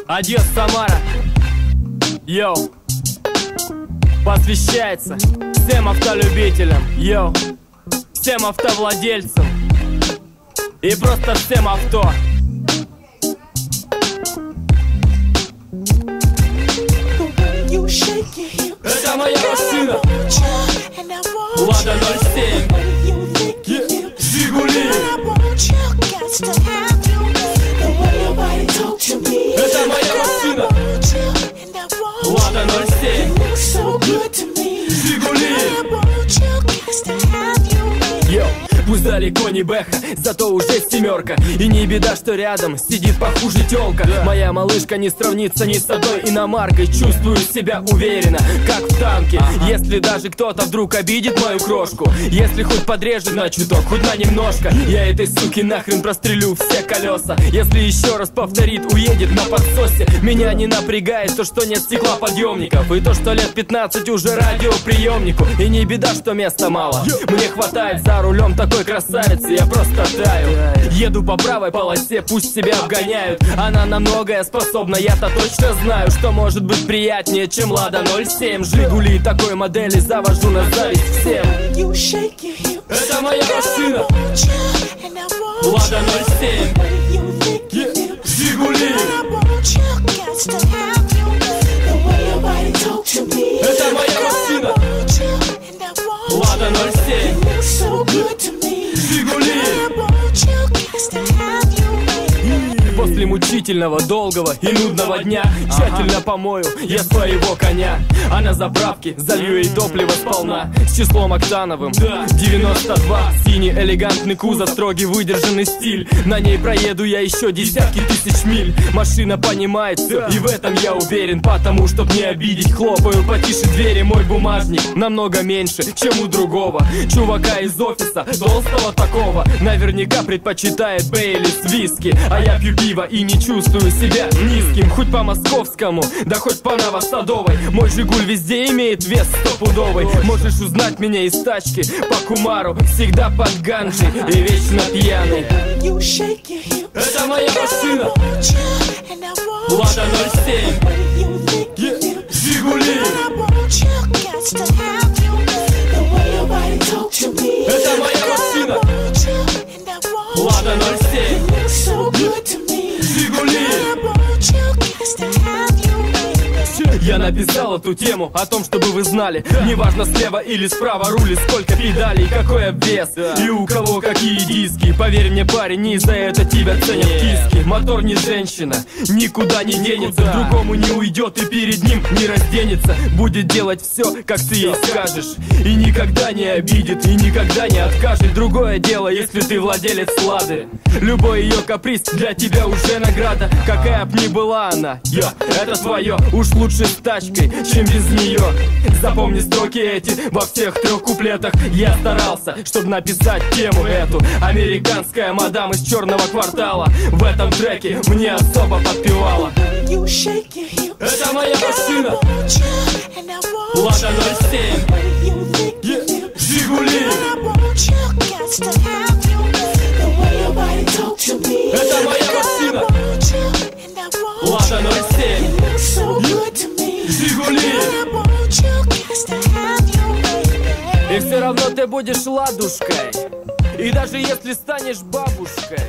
Адьос, Самара. Йоу. Посвящается всем автолюбителям. Йоу. Всем автовладельцам. И просто всем авто. Это моя машина. Лада 07. Жигули. Это моя машина. Лада 07. Жигули. Йоу. Пусть далеко не бэха, зато уже семерка. И не беда, что рядом сидит похуже тёлка. Моя малышка не сравнится ни с одной иномаркой. Чувствую себя уверенно, как в танке. Если даже кто-то вдруг обидит мою крошку, если хоть подрежет на чуток, хоть на немножко, я этой суки нахрен прострелю все колеса. Если еще раз повторит, уедет на подсосе. Меня не напрягает то, что нет стеклоподъемников, и то, что лет 15 уже радиоприемнику. И не беда, что места мало, мне хватает за рулем такой красавицы, я просто таю. Еду по правой полосе, пусть себя обгоняют. Она на многое способна, я-то точно знаю, что может быть приятнее, чем Лада 07. Жигули такой модели завожу на зависть всем. Это моя машина. Лада 07. Жигули. Это моя машина. Лада 07. Жигули. После мучительного, долгого и нудного дня тщательно помою я своего коня, а на заправке залью ей топливо сполна с числом октановым 92. Синий элегантный кузов, строгий выдержанный стиль. На ней проеду я еще десятки тысяч миль. Машина понимает все, и в этом я уверен. Потому, чтоб не обидеть, хлопаю потише двери. Мой бумажник намного меньше, чем у другого чувака из офиса, толстого такого. Наверняка предпочитает Бейлис, виски, а я пью пиво и не чувствую себя низким. Хоть по московскому, да хоть по Новосадовой. Мой Жигуль везде имеет вес стопудовый. Можешь узнать меня из тачки по Кумару, всегда под ганджи и вечно пьяный. Это моя машина. Лада 07. Жигули. Это моя машина. Лада 07. Жигули. Я написал эту тему о том, чтобы вы знали, неважно слева или справа рули, сколько педалей, какой обвес и у кого какие диски. Поверь мне, парень, не за это тебя ценят киски. Мотор не женщина, никуда не денется, другому не уйдет и перед ним не разденется. Будет делать все, как ты ей скажешь, и никогда не обидит, и никогда не откажет. Другое дело, если ты владелец Лады. Любой ее каприз для тебя уже награда. Какая б ни была она, это твое. Уж лучше с тачкой, чем без нее. Запомни строки эти во всех 3 куплетах. Я старался, чтобы написать тему эту. Американская мадам из черного квартала в этом треке мне особо подпевала. Это моя машина. Лада 07. Жигули. Это моя машина. Лада 07. Жигули. И все равно ты будешь ладушкой, и даже если станешь бабушкой.